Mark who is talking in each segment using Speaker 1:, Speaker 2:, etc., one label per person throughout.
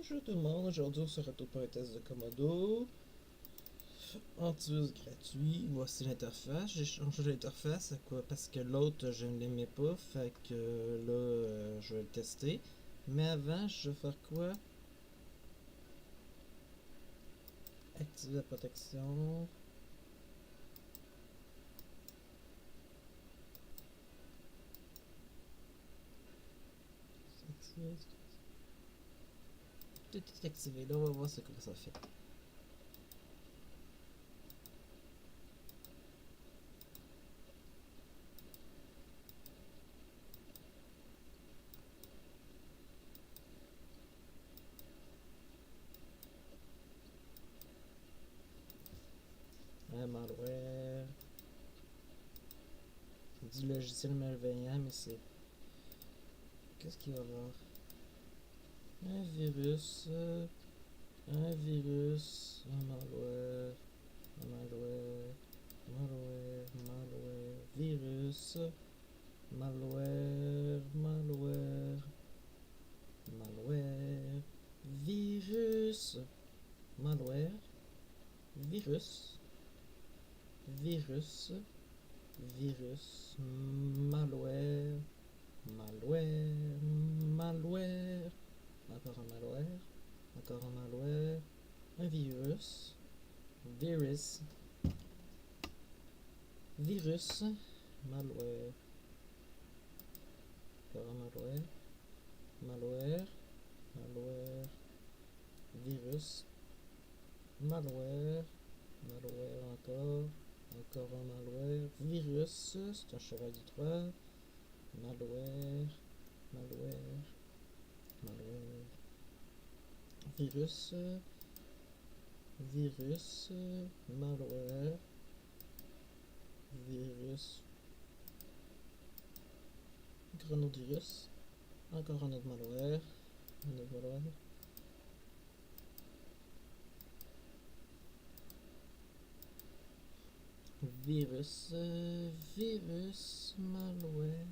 Speaker 1: Bonjour tout le monde, aujourd'hui on se retrouve pour un test de Komodo. Antivirus gratuit, voici l'interface. J'ai changé l'interface parce que l'autre je ne l'aimais pas, fait que là je vais le tester. Mais avant, je vais faire quoi? Activer la protection. Tout est activé, là on va voir ce que ça fait. Un malware. Du logiciel malveillant, mais c'est. Qu'est-ce qu'il va y avoir? Un virus. Un virus. Un malware. Malware, malware, malware, virus, malware, malware, malware, virus, malware, virus, virus, virus, malware, malware, malware, encore un malware, encore un malware, un virus, virus, virus, malware, encore un malware, malware, malware, virus, malware, malware encore, encore un malware, virus, c'est un cheval du 3, malware, malware, malware, virus, virus, malware, virus, encore un autre virus, encore un autre malware, un autre malware. Virus, virus, malware,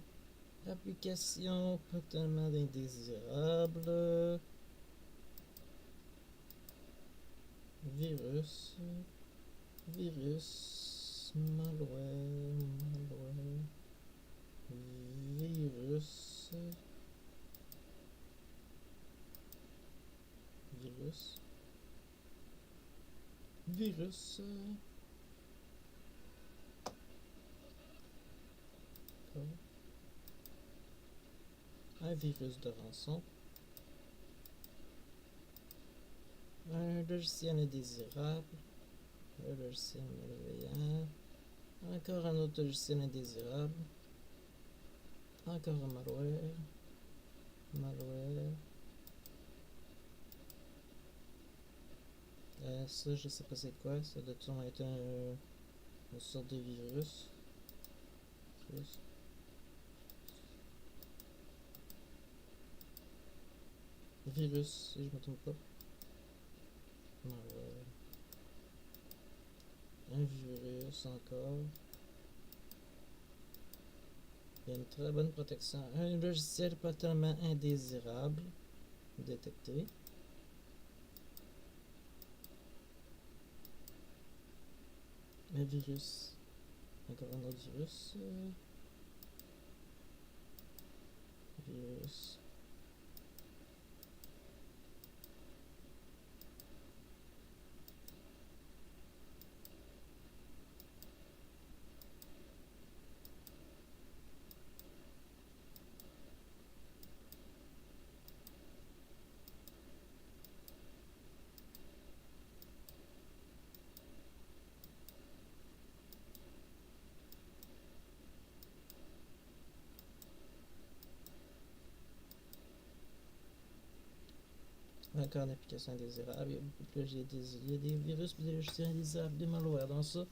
Speaker 1: application totalement indésirable, virus, virus, malware, malware, virus, virus, virus, un virus de rançon, un logiciel indésirable, un logiciel malveillant, encore un autre logiciel indésirable, encore un malware, malware, ça je sais pas c'est quoi, ça doit sûrement être une sorte de virus. Virus, si je me trompe pas. Malware. Un virus encore. Il y a une très bonne protection. Un logiciel totalement indésirable. Détecté. Un virus. Encore un autre virus. Virus. Encore une application indésirable. Il y a beaucoup de logiciels indésirables. Il y a des virus et des logiciels indésirables, des malwares dans ça.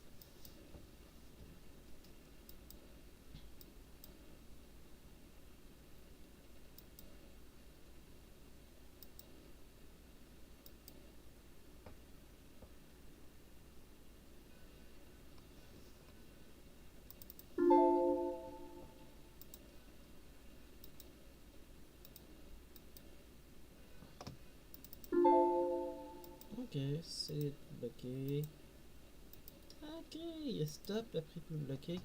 Speaker 1: Ok, c'est bloqué. Ok, il stop après tout bloqué.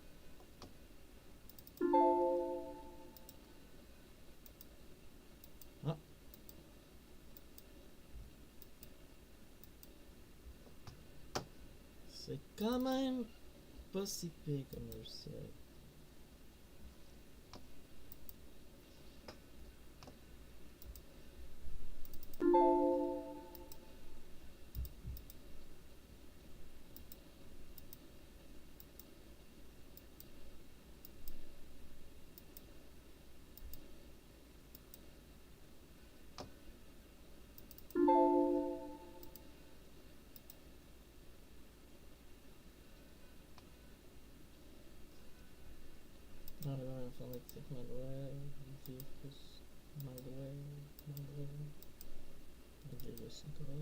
Speaker 1: Ah. C'est quand même pas si pire comme logiciel. Malware informatique, malware, virus, malware, virus encore.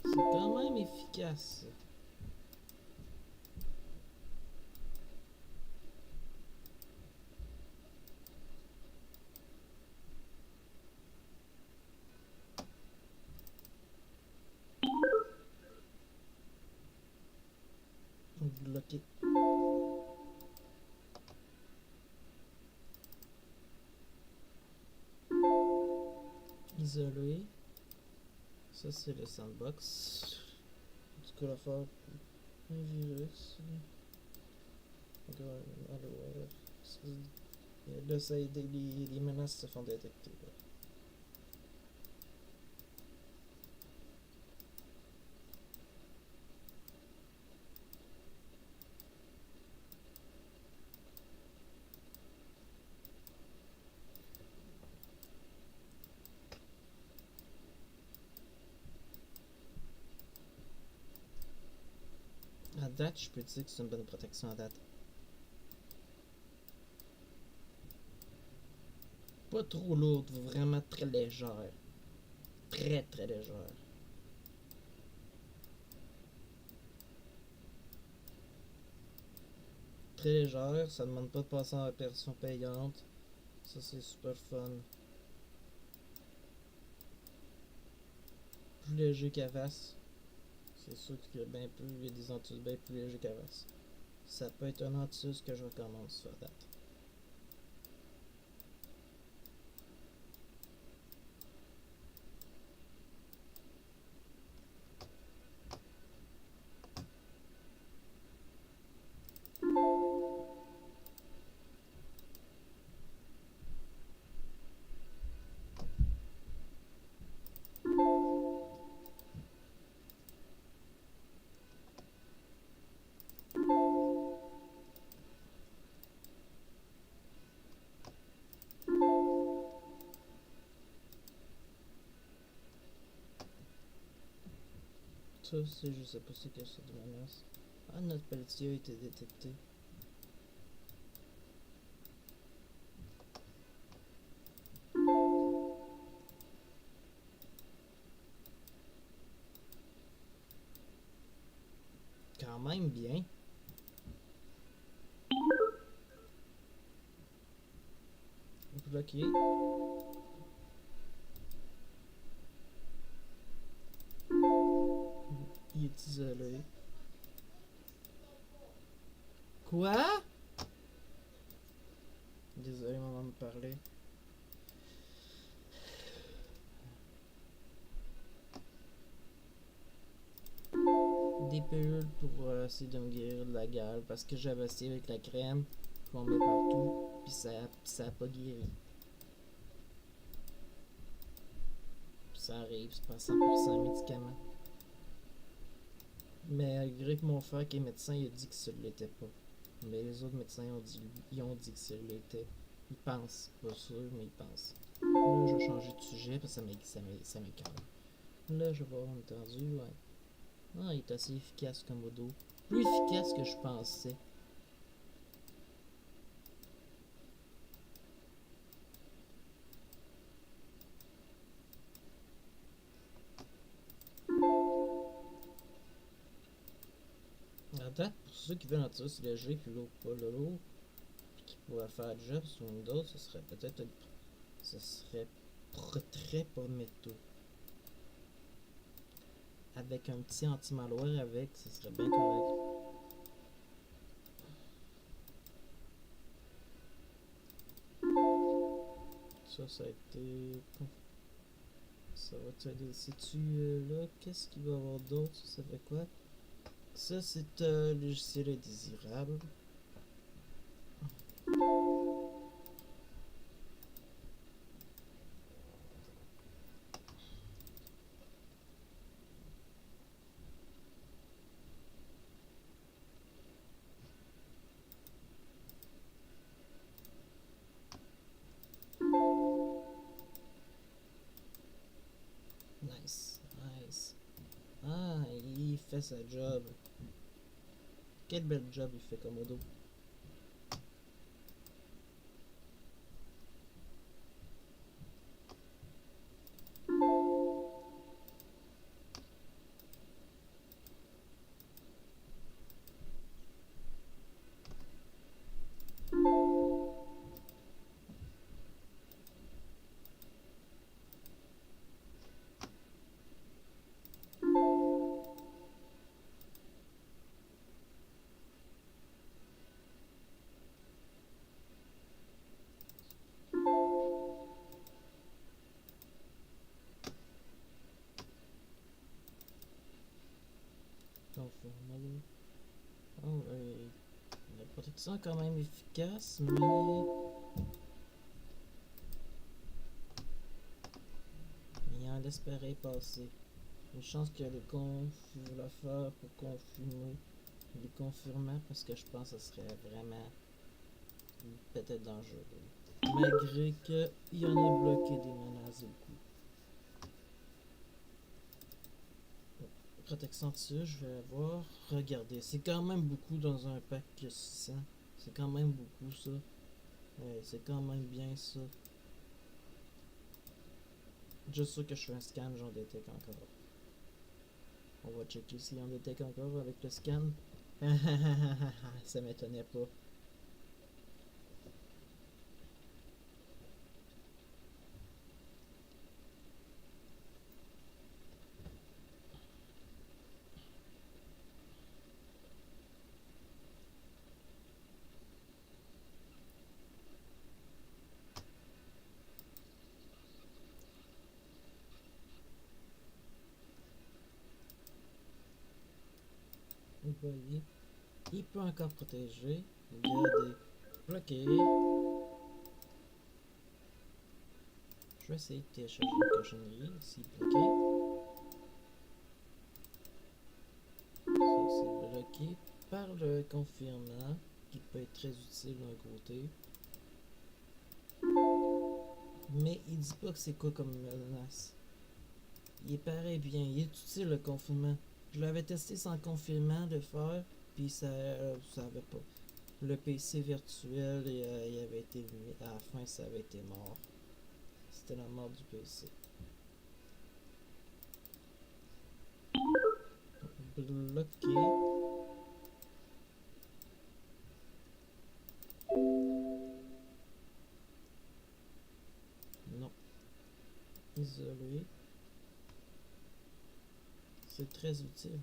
Speaker 1: C'est quand même efficace. Bloqué. Isolé. Ça c'est le sandbox. Du coup, la faire un virus. Malware. Là, ça, les menaces se font détecter. Là. À date, je peux dire que c'est une bonne protection à date. Pas trop lourde, vraiment très légère. Très très légère. Très légère, ça demande pas de passer en version payante. Ça c'est super fun. Plus léger qu'Avast. C'est sûr qu'il y a bien plus, il y a des antivirus bien plus légers qu'Avast. Ça peut être un antivirus que je recommande sur date. Ça, c'est, je sais pas c'est quelle sorte de menace. Ah, notre pelletier a été détecté. Quand même bien. Bloqué. Il est isolé. Quoi? Désolé, maman me parlait. Des pilules pour essayer de me guérir de la gale parce que j'avais essayé avec la crème qu'on met partout puis ça a pas guéri. Puis ça arrive, c'est pas 100% médicament. Mais malgré que mon frère qui est médecin, il a dit que ça ne l'était pas. Mais les autres médecins ils ont dit que ça l'était. Ils pensent, pas sûr, mais ils pensent. Là, je vais changer de sujet parce que ça m'écarte. Là, je vais voir entendu, ouais. Ah, il est assez efficace comme modo. Plus efficace que je pensais. À date, Pour ceux qui veulent un antivirus léger, puis l'autre pas lourd, puis qui pourrait faire le job sur Windows, ce serait peut-être ce serait très pas métaux. Avec un petit anti-malware avec, ce serait bien correct. Ça a été. Ça va être. C'est-tu là? Qu'est-ce qu'il va y avoir d'autre? Ça fait quoi? Ça, c'est un logiciel indésirable. Nice, nice. Ah, il fait sa job. Quel bel job il fait, Komodo. Oh, la protection est quand même efficace, mais il en laisse pareil passer. Une chance que les confs veulent faire pour confirmer les confirmants parce que je pense que ce serait vraiment peut-être dangereux. Malgré qu'il y en a bloqué des menaces beaucoup. Protection dessus, je vais voir. Regardez, c'est quand même beaucoup dans un pack 600. C'est quand même beaucoup ça. C'est quand même bien ça. Juste sûr que je fais un scan, j'en détecte encore. On va checker si on détecte encore avec le scan. Ça m'étonnait pas. Vous voyez, il peut encore protéger. Regardez, bloqué. Je vais essayer de télécharger une cochonnerie. Ici, bloqué. Ça, c'est bloqué par le confirmant, qui peut être très utile d'un côté. Mais il dit pas que c'est quoi comme menace. Il paraît bien, il est utile le confinement. Je l'avais testé sans confinement de faire, puis ça avait pas. Le PC virtuel, il avait été à la fin, ça avait été mort. C'était la mort du PC. Bloqué. Non. Isolé. C'est très utile.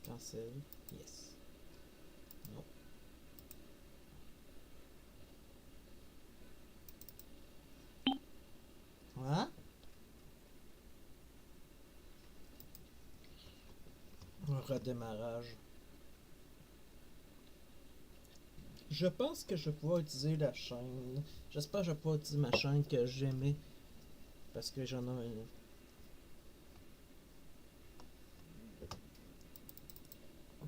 Speaker 1: Cancel. Yes. Non. Voilà. Un redémarrage. Je pense que je vais pouvoir utiliser la chaîne. J'espère que je vais pouvoir utiliser ma chaîne que j'aimais. Parce que j'en ai une.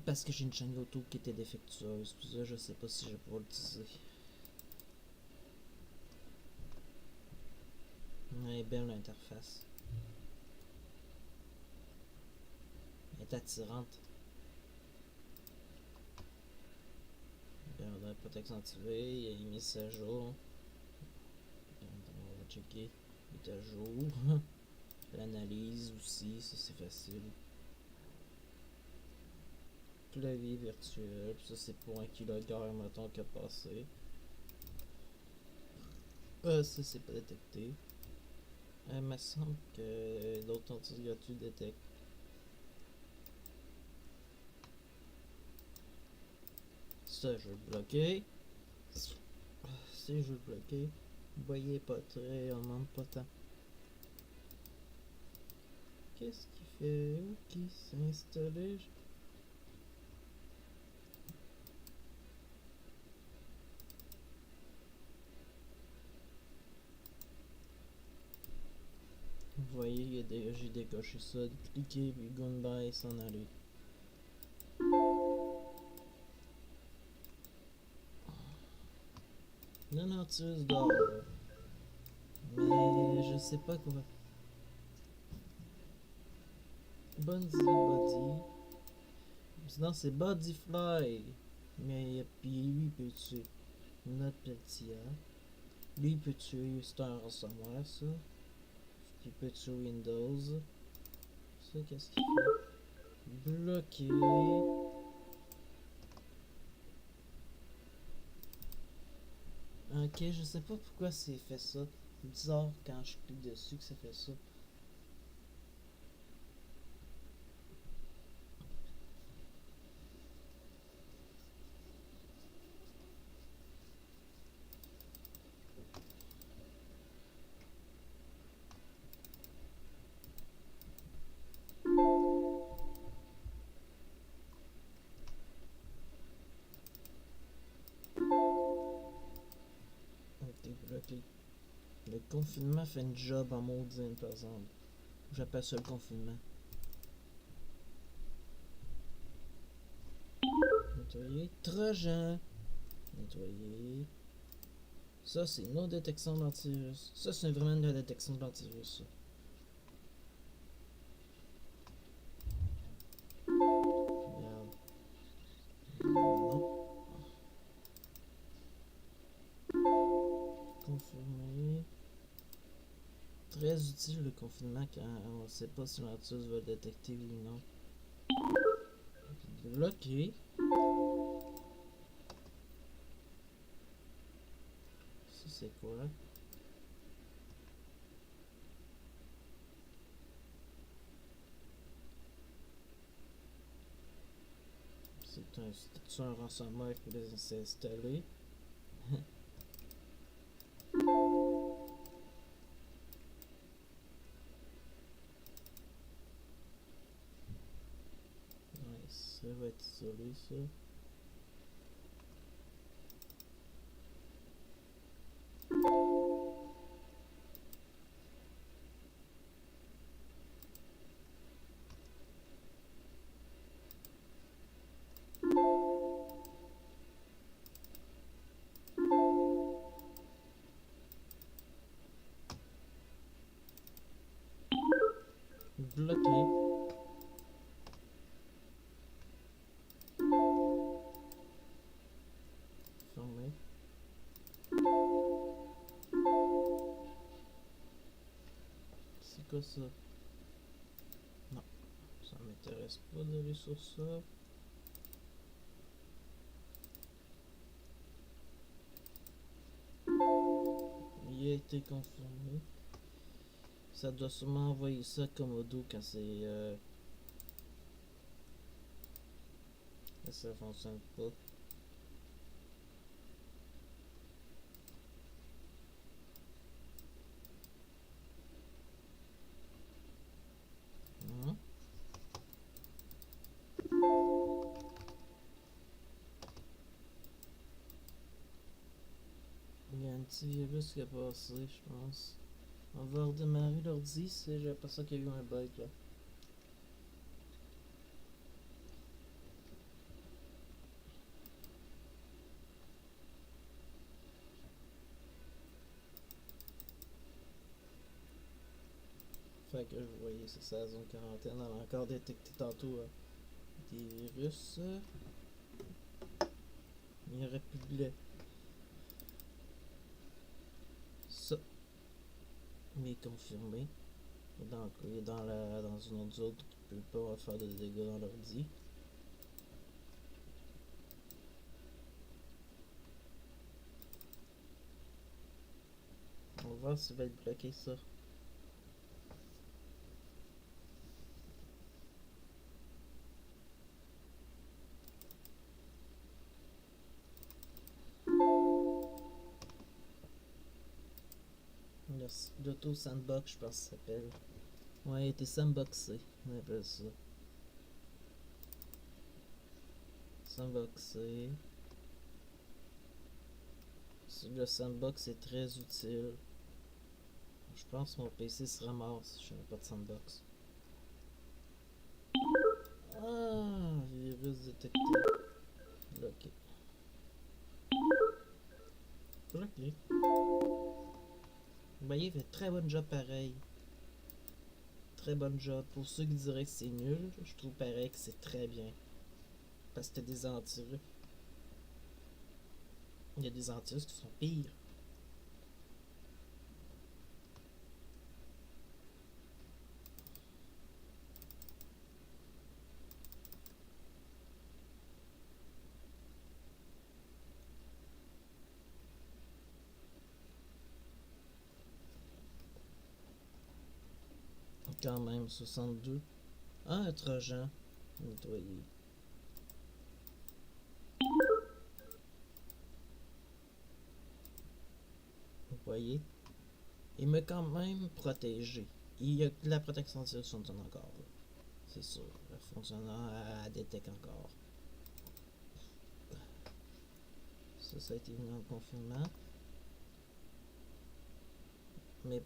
Speaker 1: Parce que j'ai une chaîne YouTube qui était défectueuse. Puis ça, je sais pas si je vais pouvoir l'utiliser. Elle est belle l'interface. Elle est attirante. Regarde, la protection activée, il est mis à jour. On va checker. Il est à jour. L'analyse aussi, ça c'est facile. Clavier virtuel, ça c'est pour un kilogramme, mettons, qui a passé. Ça c'est pas détecté. Il me semble que l'autre anti détecte. Ça, je vais le bloquer. Si je veux le bloquer, vous voyez pas très, on demande pas tant. Qu'est-ce qu'il fait? Ok, c'est installé. Vous voyez, j'ai décoché ça, cliquer, puis goodbye, s'en aller. Non, non, tu dors. Mais je sais pas quoi. Body. Sinon, c'est Bodyfly. Mais puis lui, il peut tuer notre petit A. Lui, il peut tuer, c'est un ransomware, ça. Il peut tuer Windows. Ça, qu'est-ce qu'il fait? Bloquer. Ok, je sais pas pourquoi c'est fait ça. C'est bizarre quand je clique dessus que ça fait ça. Ok, bloqué. Le confinement fait une job en maudine, par exemple. J'appelle ça le confinement. Nettoyer. Trojan. Nettoyer. Ça, c'est nos détections d'antivirus. Ça, c'est vraiment de la détection d'antivirus, ça. Regarde. Non. Confirmer. Très utile le confinement quand on ne sait pas si l'antivirus va le détecter ou non. Bloqué. Ça, c'est quoi? C'est un ransomware qui les a installés. Nice. Ça va être isolé, ça. Bloqué. Fermé. C'est quoi ça? Non, ça m'intéresse pas d'aller sur ça. Il a été confirmé. Ça doit sûrement envoyer ça comme Odo quand c'est. Ça fonctionne pas. Hein? Il y a un petit virus qui a passé, je pense. On va redémarrer l'ordi, j'ai pas ça qu'il y a eu un bug là. Fait que vous voyez, c'est ça, la zone quarantaine. On a encore détecté tantôt des virus. Il y aurait plus de ça. Mais confirmé. Donc, il est dans une autre zone qui peut pas faire de dégâts dans l'ordi. On va voir s'il va être bloqué ça. L'auto sandbox, je pense que ça s'appelle. Ouais, il était sandboxé. On appelle ça. Sandboxé. Le sandbox est très utile. Je pense que mon PC sera mort si je n'ai pas de sandbox. Ah, virus détecté. Bloqué. Bloqué. Vous voyez, il fait très bon job pareil. Très bon job. Pour ceux qui diraient que c'est nul, je trouve pareil que c'est très bien. Parce que t'as des antivirus. Il y a des antivirus qui sont pires. Quand même, 62. Ah, un trojan. Nettoyer. Vous voyez? Il m'a quand même protégé. Il y a la protection antivirus fonctionne encore. Là. C'est sûr. Elle fonctionne, elle détecte encore. Ça a été mis dans le confinement. Mais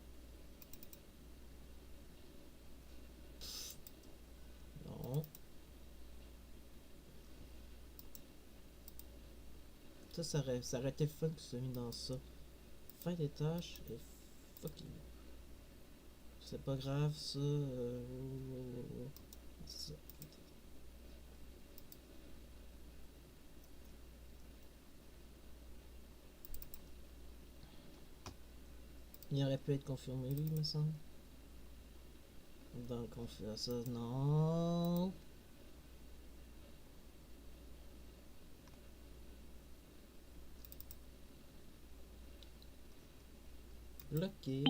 Speaker 1: non. Ça aurait été fun que ce soit mis dans ça. Fin des tâches et fuck you. C'est pas grave ça. Ça. Il aurait pu être confirmé lui, il me semble. Donc on fait ça. Non. Bloqué.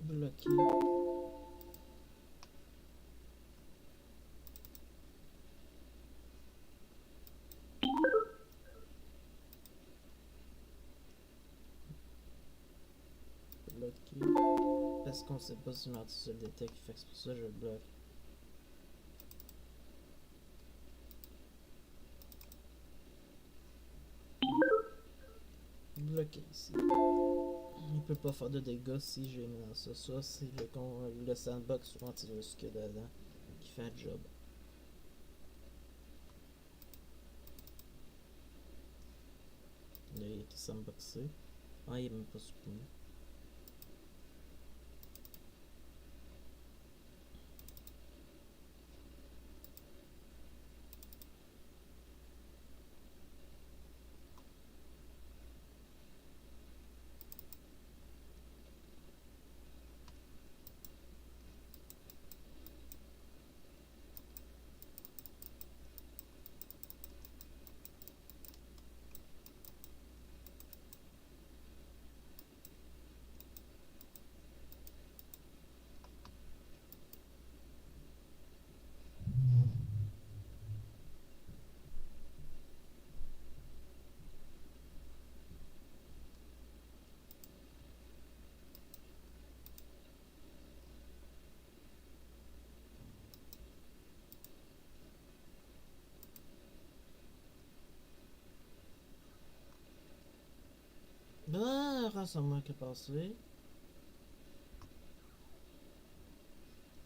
Speaker 1: Bloqué. Bloqué. Parce qu'on sait pas si l'anti se le détecte, fait que c'est pour ça que je le bloque. Bloqué ici. Il peut pas faire de dégâts si j'ai mis dans ça. Ça, c'est le sandbox ou antivirus qu'il y a dedans qui fait le job. Là, il a été sandboxé. Ah, il est même pas supprimé. Ben, rassemblement qui est passé.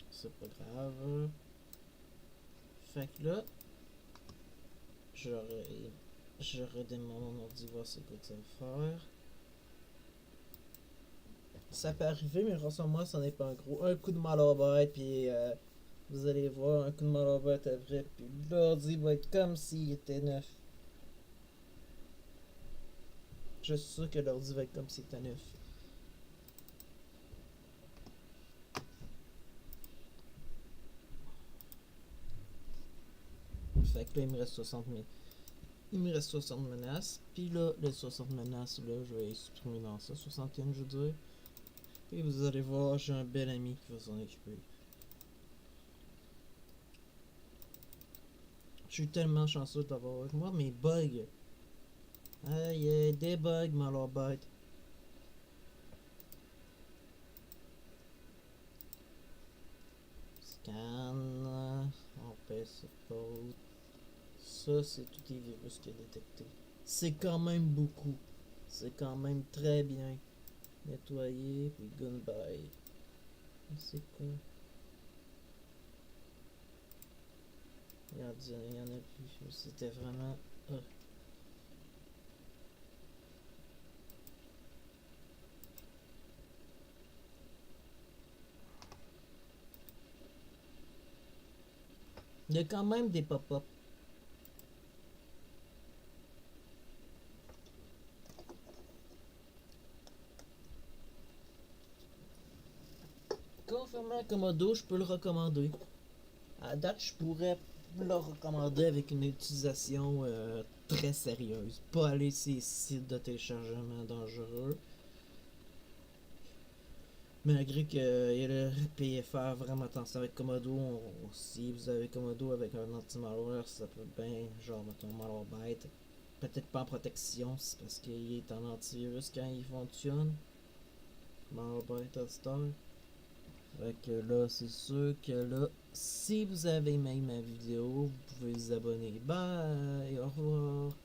Speaker 1: C'est pas grave. Fait que là, j'aurais démarré mon ordi, voir c'est quoi que ça va faire. Ça peut arriver, mais rassure-moi, ça n'est pas un gros. Un coup de malheur puis vous allez voir, un coup de malheur après, puis l'ordi va être comme s'il était neuf. Je suis sûr que l'ordi va être comme s'il était neuf. Fait que là, il me reste 60 000. Il me reste 60 menaces. Puis là, les 60 menaces, là, je vais les supprimer dans ça. 61, je veux dire. Et vous allez voir, j'ai un bel ami qui va s'en occuper. Je suis tellement chanceux d'avoir avec moi mes bugs. Ah, il y a des bugs, malheur bête. Scan. On passe code. Ça, c'est tous les virus qu'il a détectés. C'est quand même beaucoup. C'est quand même très bien. Nettoyer, puis goodbye. C'est quoi? Regarde, il y en a plus. C'était vraiment. Ah. Il y a quand même des pop-up. Confirmant Komodo, je peux le recommander. À date, je pourrais le recommander avec une utilisation très sérieuse. Pas aller sur ces sites de téléchargement dangereux. Malgré qu'il y a le PFR vraiment attention avec Komodo, si vous avez Komodo avec un anti-malware, ça peut bien, genre, mettons, Malwarebyte. Peut-être pas en protection, c'est parce qu'il est en antivirus quand il fonctionne. Malwarebyte All-Star. Fait que là, c'est sûr que là, si vous avez aimé ma vidéo, vous pouvez vous abonner. Bye! Au revoir!